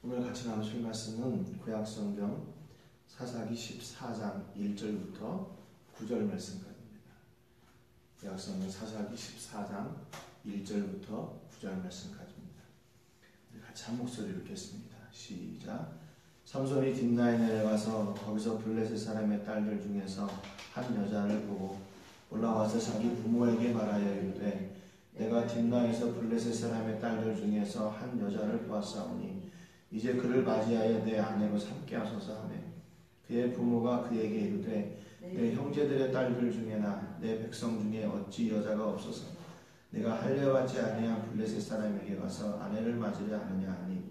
오늘 같이 나누실 말씀은 구약성경 사사기 14장 1절부터 9절 말씀까지입니다. 구약성경 사사기 14장 1절부터 9절 말씀까지입니다. 같이 한 목소리로 읽겠습니다. 시작. 삼손이 딥나에 내려가서 거기서 블레셋 사람의 딸들 중에서 한 여자를 보고 올라와서 자기 부모에게 말하여 이르되 내가 딥나에서 블레셋 사람의 딸들 중에서 한 여자를 보았사오니 이제 그를 맞이하여 내 아내로 삼게 하소서 하매 그의 부모가 그에게 이르되 내 형제들의 딸들 중에나 내 백성 중에 어찌 여자가 없어서 내가 할례받지 아니한 블레셋 사람에게 가서 아내를 맞으려 하느냐 하니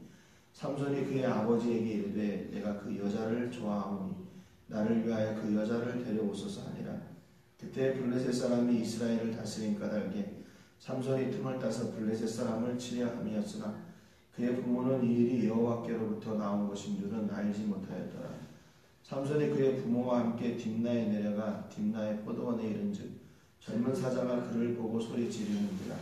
삼손이 그의 아버지에게 이르되 내가 그 여자를 좋아하오니 나를 위하여 그 여자를 데려오소서 하니라. 그때 블레셋 사람이 이스라엘을 다스린 까닭에 삼손이 틈을 따서 블레셋 사람을 치려 함이었으나 그의 부모는 이 일이 여호와께로부터 나온 것인 줄은 알지 못하였더라. 삼손이 그의 부모와 함께 딥나에 내려가 딥나의 포도원에 이른즉 젊은 사자가 그를 보고 소리 지르는지라.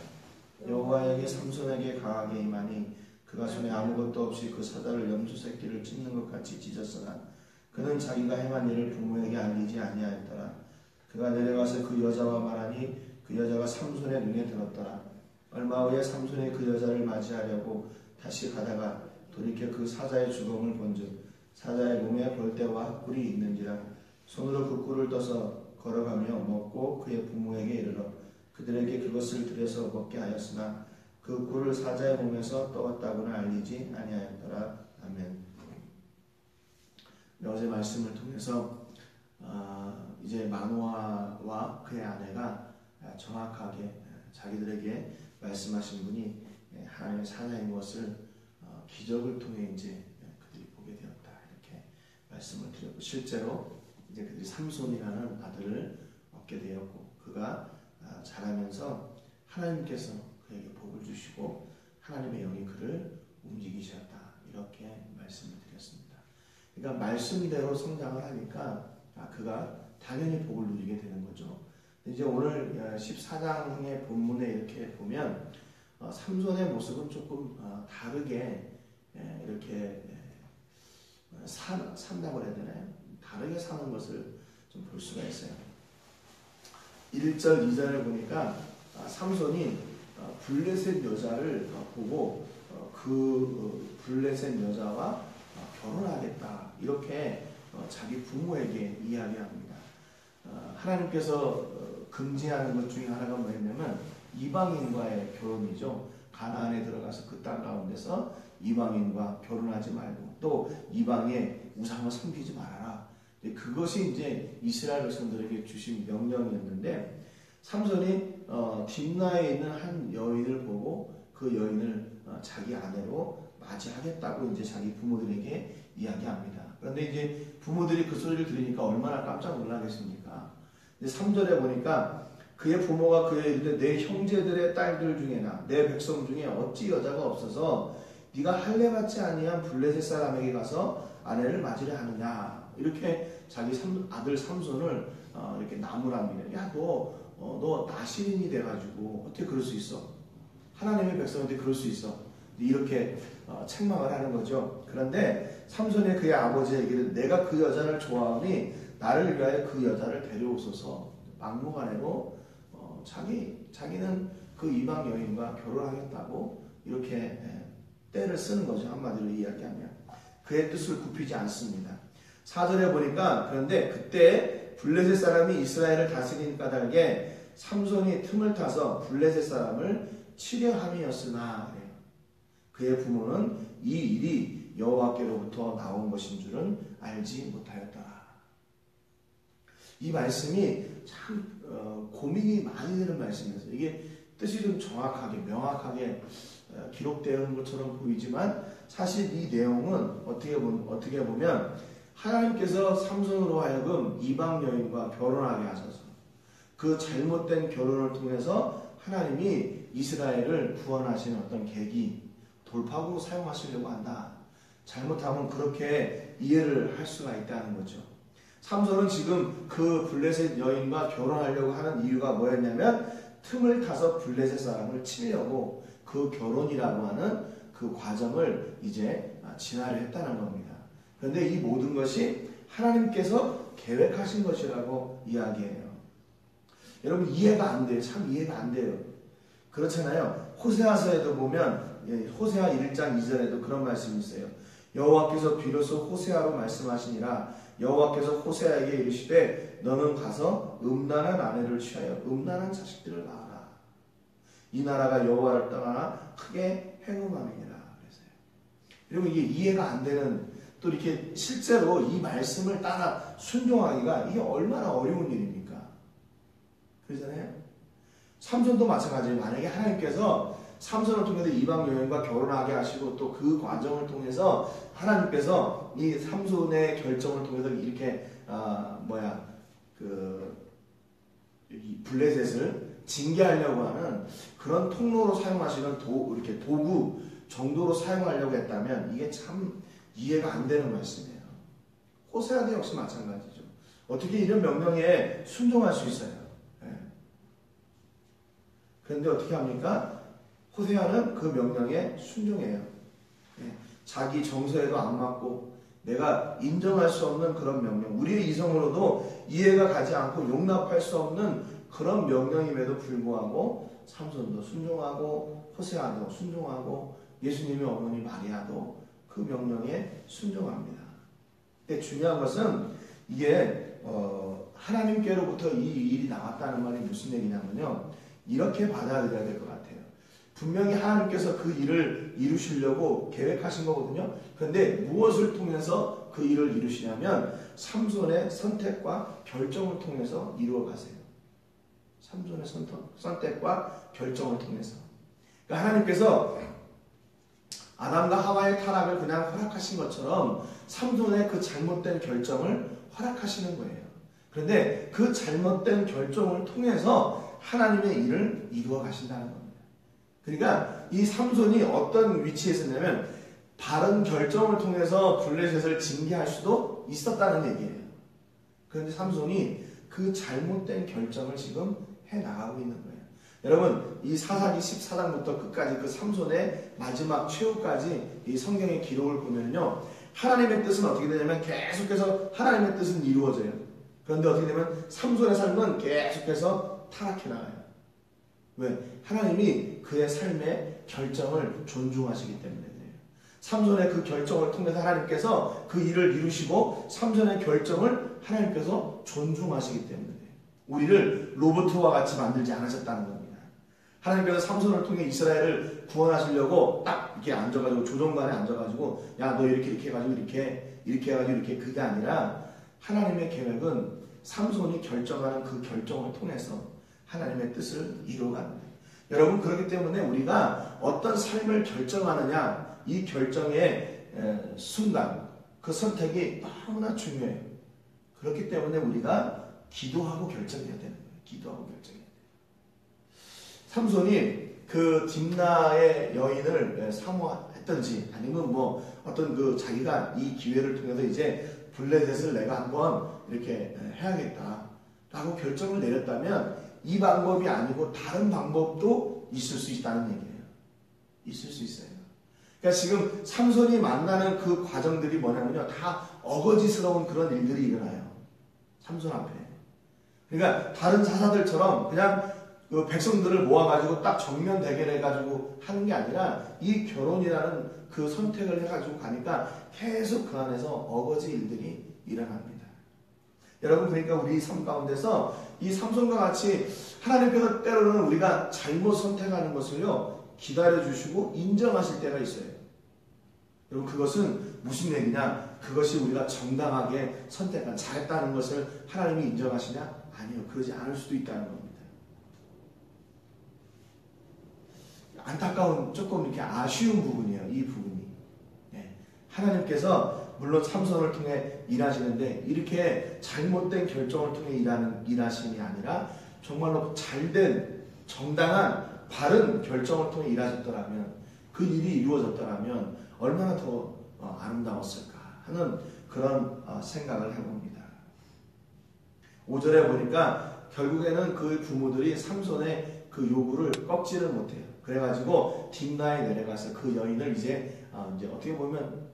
여호와에게 삼손에게 강하게 임하니 그가 손에 아무것도 없이 그 사자를 염소 새끼를 찢는 것 같이 찢었으나 그는 자기가 행한 일을 부모에게 알리지 아니하였더라. 그가 내려가서 그 여자와 말하니 그 여자가 삼손의 눈에 들었더라. 얼마 후에 삼손이 그 여자를 맞이하려고 다시 가다가 돌이켜 그 사자의 주검을 본즉 사자의 몸에 벌떼와 꿀이 있는지라. 손으로 그 꿀을 떠서 걸어가며 먹고 그의 부모에게 이르러 그들에게 그것을 들여서 먹게 하였으나 그 꿀을 사자의 몸에서 떠왔다고는 알리지 아니하였더라. 아멘. 어제 말씀을 통해서 이제 마노아와 그의 아내가 정확하게 자기들에게 말씀하신 분이 하나님의 사자인 것을 기적을 통해 이제 그들이 보게 되었다, 이렇게 말씀을 드렸고, 실제로 이제 그들이 삼손이라는 아들을 얻게 되었고, 그가 자라면서 하나님께서 그에게 복을 주시고 하나님의 영이 그를 움직이셨다, 이렇게 말씀을 드렸습니다. 그러니까 말씀대로 성장을 하니까 그가 당연히 복을 누리게 되는 거죠. 이제 오늘 14장의 본문에 이렇게 보면 삼손의 모습은 조금 다르게 이렇게 산다고 해야 되나요? 다르게 사는 것을 좀 볼 수가 있어요. 1절, 2절을 보니까 삼손이 블레셋 여자를 보고 그 블레셋 여자와 결혼하겠다, 이렇게 자기 부모에게 이야기합니다. 하나님께서 금지하는 것 중에 하나가 뭐였냐면 이방인과의 결혼이죠. 가나안에 들어가서 그 땅 가운데서 이방인과 결혼하지 말고 또 이방의 우상을 섬기지 말아라. 그것이 이제 이스라엘 백성들에게 주신 명령이었는데, 삼손이 딥나에 있는 한 여인을 보고 그 여인을 자기 아내로 맞이하겠다고 이제 자기 부모들에게 이야기합니다. 그런데 이제 부모들이 그 소리를 들으니까 얼마나 깜짝 놀라겠습니까? 3절에 보니까 그의 부모가 그에게 이르되 내 형제들의 딸들 중에나 내 백성 중에 어찌 여자가 없어서 네가 할례받지 아니한 블레셋 사람에게 가서 아내를 맞으려 하느냐, 이렇게 자기 아들 삼손을 이렇게 나무랍니다. 야, 너 나시린이 돼가지고 어떻게 그럴 수 있어? 하나님의 백성한테 그럴 수 있어? 이렇게 책망을 하는 거죠. 그런데 삼손이 그의 아버지에게 내가 그 여자를 좋아하니 나를 위하여 그 여자를 데려오소서, 막무가내로 자기는 그 이방 여인과 결혼하겠다고 이렇게 때를 쓰는 거죠. 한마디로 이야기하면 그의 뜻을 굽히지 않습니다. 4절에 보니까 그런데 그때 블레셋 사람이 이스라엘을 다스린 까닭에 삼손이 틈을 타서 블레셋 사람을 치려 함이었으나 그의 부모는 이 일이 여호와께로부터 나온 것인 줄은 알지 못하였더라. 이 말씀이 참 고민이 많이 되는 말씀이었어요. 이게 뜻이 좀 정확하게 명확하게 기록되어 것처럼 보이지만 사실 이 내용은 어떻게 보면 하나님께서 삼손으로 하여금 이방 여인과 결혼하게 하셔서 그 잘못된 결혼을 통해서 하나님이 이스라엘을 구원하시는 어떤 계기, 돌파구로 사용하시려고 한다. 잘못하면 그렇게 이해를 할 수가 있다는 거죠. 삼손은 지금 그 블레셋 여인과 결혼하려고 하는 이유가 뭐였냐면 틈을 타서 블레셋 사람을 치려고 그 결혼이라고 하는 그 과정을 이제 진화를 했다는 겁니다. 그런데 이 모든 것이 하나님께서 계획하신 것이라고 이야기해요. 여러분 이해가 안 돼요. 참 이해가 안 돼요. 그렇잖아요. 호세아서에도 보면 호세아 1장 2절에도 그런 말씀이 있어요. 여호와께서 비로소 호세아로 말씀하시니라. 여호와께서 호세아에게 이르시되 너는 가서 음란한 아내를 취하여 음란한 자식들을 낳아라. 이 나라가 여호와를 떠나 크게 행음함이니라. 그래서요. 여러분 이게 이해가 안 되는, 또 이렇게 실제로 이 말씀을 따라 순종하기가 이게 얼마나 어려운 일입니까? 그러잖아요. 삼손도 마찬가지예요. 만약에 하나님께서 삼손을 통해서 이방 여인과 결혼하게 하시고 또 그 과정을 통해서 하나님께서 이 삼손의 결정을 통해서 이렇게 블레셋을 징계하려고 하는 그런 통로로 사용하시는 이렇게 도구 정도로 사용하려고 했다면 이게 참 이해가 안 되는 말씀이에요. 호세아도 역시 마찬가지죠. 어떻게 이런 명령에 순종할 수 있어요? 그런데 어떻게 합니까? 호세아는 그 명령에 순종해요. 자기 정서에도 안 맞고 내가 인정할 수 없는 그런 명령, 우리의 이성으로도 이해가 가지 않고 용납할 수 없는 그런 명령임에도 불구하고 삼손도 순종하고 호세아도 순종하고 예수님의 어머니 마리아도 그 명령에 순종합니다. 근데 중요한 것은 이게 하나님께로부터 이 일이 나왔다는 말이 무슨 얘기냐면요, 이렇게 받아들여야 될 것 같아요. 분명히 하나님께서 그 일을 이루시려고 계획하신 거거든요. 그런데 무엇을 통해서 그 일을 이루시냐면 삼손의 선택과 결정을 통해서 이루어 가세요. 삼손의 선택과 결정을 통해서. 그러니까 하나님께서 아담과 하와의 타락을 그냥 허락하신 것처럼 삼손의 그 잘못된 결정을 허락하시는 거예요. 그런데 그 잘못된 결정을 통해서 하나님의 일을 이루어 가신다는 겁니다. 그러니까 이 삼손이 어떤 위치에 있었냐면 바른 결정을 통해서 블레셋을 징계할 수도 있었다는 얘기예요. 그런데 삼손이 그 잘못된 결정을 지금 해나가고 있는 거예요. 여러분 이 사사기 14장부터 끝까지 그 삼손의 마지막 최후까지 이 성경의 기록을 보면요, 하나님의 뜻은 어떻게 되냐면 계속해서 하나님의 뜻은 이루어져요. 그런데 어떻게 되면 삼손의 삶은 계속해서 타락해 나가요. 왜? 하나님이 그의 삶의 결정을 존중하시기 때문에 그래요. 삼손의 그 결정을 통해서 하나님께서 그 일을 이루시고 삼손의 결정을 하나님께서 존중하시기 때문에 그래요. 우리를 로봇과 같이 만들지 않으셨다는 겁니다. 하나님께서 삼손을 통해 이스라엘을 구원하시려고 딱 이렇게 앉아가지고 조정관에 앉아가지고 야 너 이렇게 해가지고 이렇게 해가지고 이렇게, 그게 아니라 하나님의 계획은 삼손이 결정하는 그 결정을 통해서 하나님의 뜻을 이루어가는 거예요. 여러분 그렇기 때문에 우리가 어떤 삶을 결정하느냐, 이 결정의 순간 그 선택이 너무나 중요해요. 그렇기 때문에 우리가 기도하고 결정해야 되는 거예요. 기도하고 결정해야 돼요. 삼손이 그 딥나의 여인을 사모했던지 아니면 뭐 어떤 그 자기가 이 기회를 통해서 이제 블레셋을 내가 한번 이렇게 해야겠다라고 결정을 내렸다면 이 방법이 아니고 다른 방법도 있을 수 있다는 얘기예요. 있을 수 있어요. 그러니까 지금 삼손이 만나는 그 과정들이 뭐냐면요, 다 어거지스러운 그런 일들이 일어나요. 삼손 앞에. 그러니까 다른 사사들처럼 그냥 그 백성들을 모아가지고 딱 정면 대결해가지고 하는 게 아니라 이 결혼이라는 그 선택을 해가지고 가니까 계속 그 안에서 어거지 일들이 일어납니다. 여러분 그러니까 우리 삶 가운데서 이 삼손과 같이 하나님께서 때로는 우리가 잘못 선택하는 것을요 기다려주시고 인정하실 때가 있어요. 여러분 그것은 무슨 얘기냐, 그것이 우리가 정당하게 선택한 잘했다는 것을 하나님이 인정하시냐? 아니요, 그러지 않을 수도 있다는 겁니다. 안타까운 조금 이렇게 아쉬운 부분이에요. 이 부분이. 네. 하나님께서 물론 삼손을 통해 일하시는데 이렇게 잘못된 결정을 통해 일하심이 아니라 정말로 잘된 정당한 바른 결정을 통해 일하셨더라면, 그 일이 이루어졌더라면 얼마나 더 아름다웠을까 하는 그런 생각을 해봅니다. 5절에 보니까 결국에는 그 부모들이 삼손의 그 요구를 꺾지를 못해요. 그래가지고 딥나에 내려가서 그 여인을 이제 어떻게 보면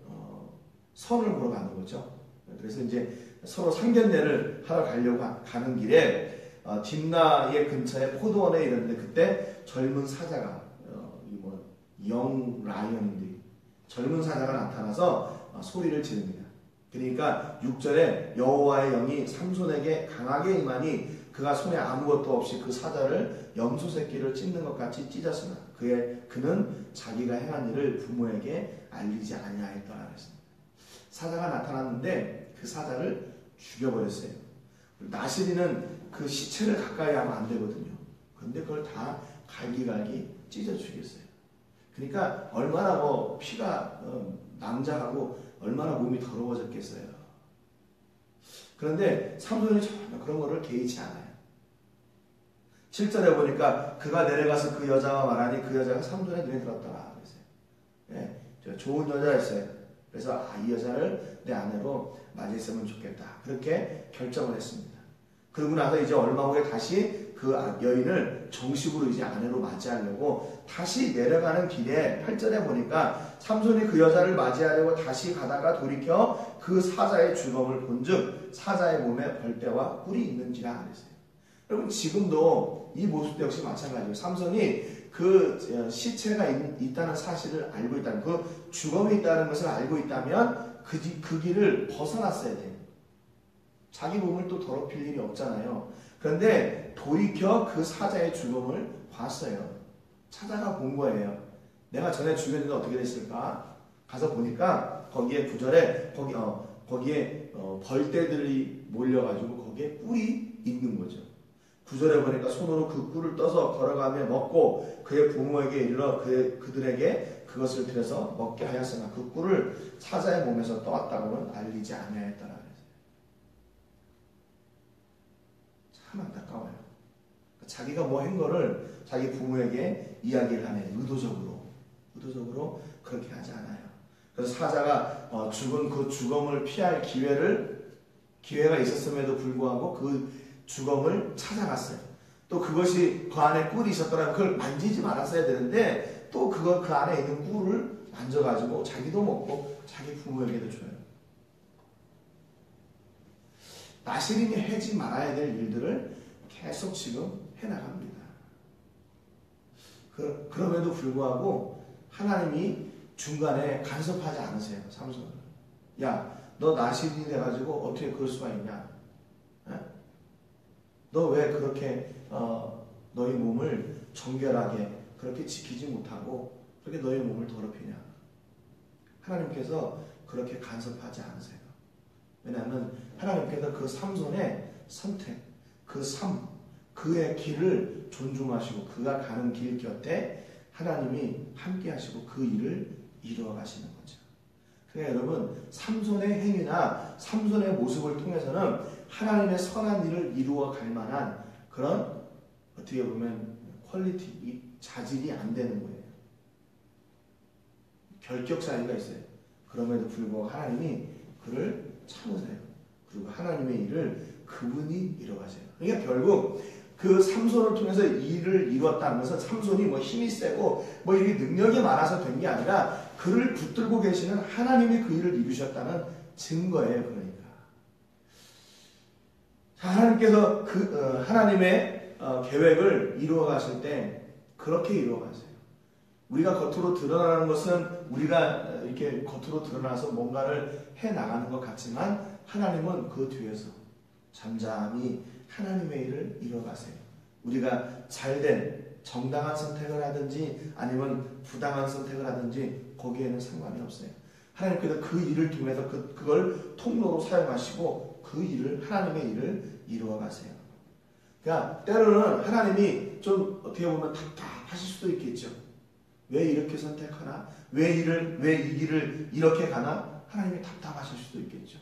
선을 보러 가는 거죠. 그래서 이제 서로 상견례를 하러 가려고 가는 길에 딥나의 근처에 포도원에 이르는데 그때 젊은 사자가 영 라이언인데 젊은 사자가 나타나서 소리를 지릅니다. 그러니까 6절에 여호와의 영이 삼손에게 강하게 임하니 그가 손에 아무것도 없이 그 사자를 염소 새끼를 찢는 것 같이 찢었으나 그는 자기가 행한 일을 부모에게 알리지 아니하였더라 그랬습니다. 사자가 나타났는데 그 사자를 죽여버렸어요. 나시리는 그 시체를 가까이 하면 안 되거든요. 그런데 그걸 다 갈기갈기 찢어 죽였어요. 그러니까 얼마나 피가 낭자하고 얼마나 몸이 더러워졌겠어요. 그런데 삼손이 전혀 그런 거를 개의치 않아요. 7절에 보니까 그가 내려가서 그 여자와 말하니 그 여자가 삼손의 눈에 들었더라 그랬어요. 예, 좋은 여자였어요. 그래서 이 여자를 내 아내로 맞이했으면 좋겠다. 그렇게 결정을 했습니다. 그러고 나서 이제 얼마 후에 다시 그 여인을 정식으로 이제 아내로 맞이하려고 다시 내려가는 길에 8절에 보니까 삼손이 그 여자를 맞이하려고 다시 가다가 돌이켜 그 사자의 주검을 본즉 사자의 몸에 벌떼와 뿔이 있는지라 그랬어요. 여러분 지금도 이 모습도 역시 마찬가지예요. 삼손이 그 시체가 있다는 사실을 알고 있다는 그 주검이 있다는 것을 알고 있다면 그 길을 벗어났어야 돼요. 자기 몸을 또 더럽힐 일이 없잖아요. 그런데 돌이켜 그 사자의 주검을 봤어요. 찾아가 본 거예요. 내가 전에 죽였는데 어떻게 됐을까? 가서 보니까 거기에 9절에 거기에 벌떼들이 몰려가지고 거기에 뿔이 있는 거죠. 9절에 보니까 손으로 그 꿀을 떠서 걸어가며 먹고 그의 부모에게 이르러 그들에게 그것을 들여서 먹게 하였으나 그 꿀을 사자의 몸에서 떠왔다고는 알리지 아니하였더라. 참 안타까워요. 자기가 뭐 한 거를 자기 부모에게 이야기를 하네. 의도적으로 그렇게 하지 않아요. 그래서 사자가 죽은 그 주검을 피할 기회가 있었음에도 불구하고 그 주검을 찾아갔어요. 또 그것이 그 안에 꿀이 있었더라면 그걸 만지지 말았어야 되는데 또 그 안에 있는 꿀을 만져가지고 자기도 먹고 자기 부모에게도 줘요. 나시린이 하지 말아야 될 일들을 계속 지금 해나갑니다. 그럼에도 불구하고 하나님이 중간에 간섭하지 않으세요. 삼손을. 야, 너 나시린이 돼가지고 어떻게 그럴 수가 있냐? 너 왜 그렇게 너희 몸을 정결하게 그렇게 지키지 못하고 그렇게 너희 몸을 더럽히냐? 하나님께서 그렇게 간섭하지 않으세요. 왜냐하면 하나님께서 그 삼손의 선택, 그 삶, 그의 길을 존중하시고 그가 가는 길 곁에 하나님이 함께 하시고 그 일을 이루어 가시는 거죠. 그러니까 여러분 삼손의 행위나 삼손의 모습을 통해서는 하나님의 선한 일을 이루어 갈 만한 그런 어떻게 보면 퀄리티, 자질이 안 되는 거예요. 결격 차이가 있어요. 그럼에도 불구하고 하나님이 그를 참으세요. 그리고 하나님의 일을 그분이 이루어가세요. 그러니까 결국 그 삼손을 통해서 일을 이루었다는 것은 삼손이 뭐 힘이 세고 뭐 이렇게 능력이 많아서 된 게 아니라 그를 붙들고 계시는 하나님이 그 일을 이루셨다는 증거예요. 그러니까 하나님께서 하나님의 계획을 이루어 가실 때 그렇게 이루어 가세요. 우리가 겉으로 드러나는 것은 우리가 이렇게 겉으로 드러나서 뭔가를 해 나가는 것 같지만 하나님은 그 뒤에서 잠잠히 하나님의 일을 이뤄가세요. 우리가 잘된 정당한 선택을 하든지 아니면 부당한 선택을 하든지 거기에는 상관이 없어요. 하나님께서 그 일을 통해서 그걸 통로로 사용하시고 그 일을 하나님의 일을 이루어 가세요. 그러니까 때로는 하나님이 좀 어떻게 보면 답답하실 수도 있겠죠. 왜 이렇게 선택하나? 왜 이 길을 이렇게 가나? 하나님이 답답하실 수도 있겠죠.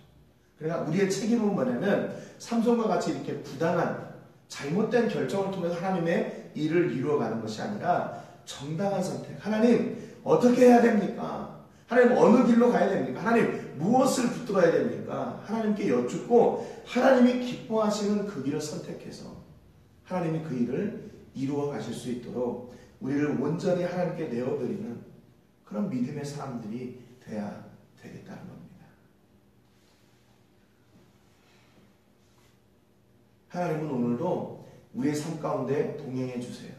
그러니까 우리의 책임은 뭐냐면 삼손과 같이 이렇게 부당한 잘못된 결정을 통해서 하나님의 일을 이루어가는 것이 아니라 정당한 선택. 하나님 어떻게 해야 됩니까? 하나님 어느 길로 가야 됩니까? 하나님 무엇을 붙들어야 됩니까? 하나님께 여쭙고 하나님이 기뻐하시는 그 길을 선택해서 하나님이 그 일을 이루어 가실 수 있도록 우리를 온전히 하나님께 내어드리는 그런 믿음의 사람들이 돼야 되겠다는 겁니다. 하나님은 오늘도 우리의 삶 가운데 동행해 주세요.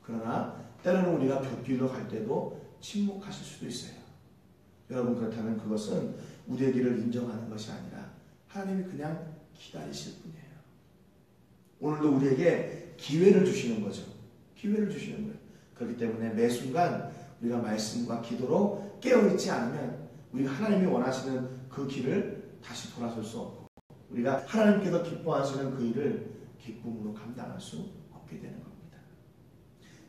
그러나 때로는 우리가 곁길로 갈 때도 침묵하실 수도 있어요. 여러분, 그렇다면 그것은 우리의 길을 인정하는 것이 아니라 하나님이 그냥 기다리실 뿐이에요. 오늘도 우리에게 기회를 주시는 거죠. 기회를 주시는 거예요. 그렇기 때문에 매 순간 우리가 말씀과 기도로 깨어있지 않으면 우리가 하나님이 원하시는 그 길을 다시 돌아설 수 없고, 우리가 하나님께서 기뻐하시는 그 일을 기쁨으로 감당할 수 없게 되는 겁니다.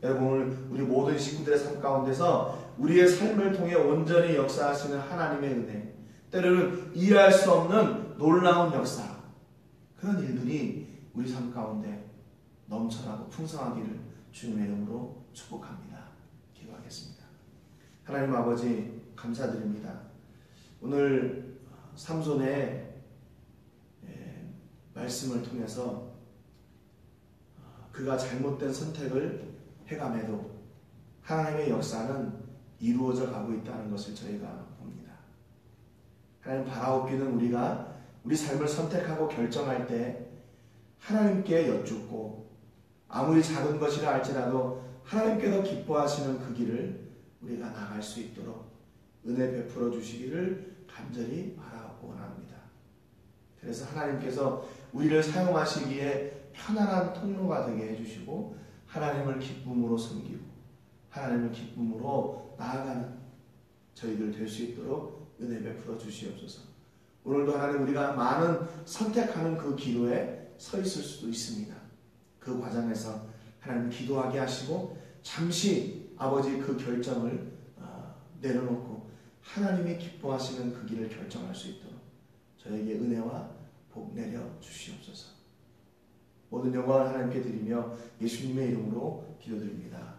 여러분, 오늘 우리 모든 식구들의 삶 가운데서 우리의 삶을 통해 온전히 역사하시는 하나님의 은혜, 때로는 이해할 수 없는 놀라운 역사, 그런 일들이 우리 삶 가운데 넘쳐나고 풍성하기를 주님의 이름으로 축복합니다. 기도하겠습니다. 하나님 아버지, 감사드립니다. 오늘 삼손의 말씀을 통해서 그가 잘못된 선택을 해감해도 하나님의 역사는 이루어져 가고 있다는 것을 저희가 봅니다. 하나님, 바라옵기는 우리가 우리 삶을 선택하고 결정할 때 하나님께 여쭙고 아무리 작은 것이라 할지라도 하나님께서 기뻐하시는 그 길을 우리가 나갈 수 있도록 은혜 베풀어 주시기를 간절히 바라고 원합니다. 그래서 하나님께서 우리를 사용하시기에 편안한 통로가 되게 해주시고 하나님을 기쁨으로 섬기고 하나님을 기쁨으로 나아가는 저희들 될 수 있도록 은혜 베풀어 주시옵소서. 오늘도 하나님, 우리가 많은 선택하는 그 기로에 서 있을 수도 있습니다. 그 과정에서 하나님 기도하게 하시고 잠시 아버지 그 결정을 내려놓고 하나님이 기뻐하시는 그 길을 결정할 수 있도록 저에게 은혜와 복 내려 주시옵소서. 모든 영광을 하나님께 드리며 예수님의 이름으로 기도드립니다.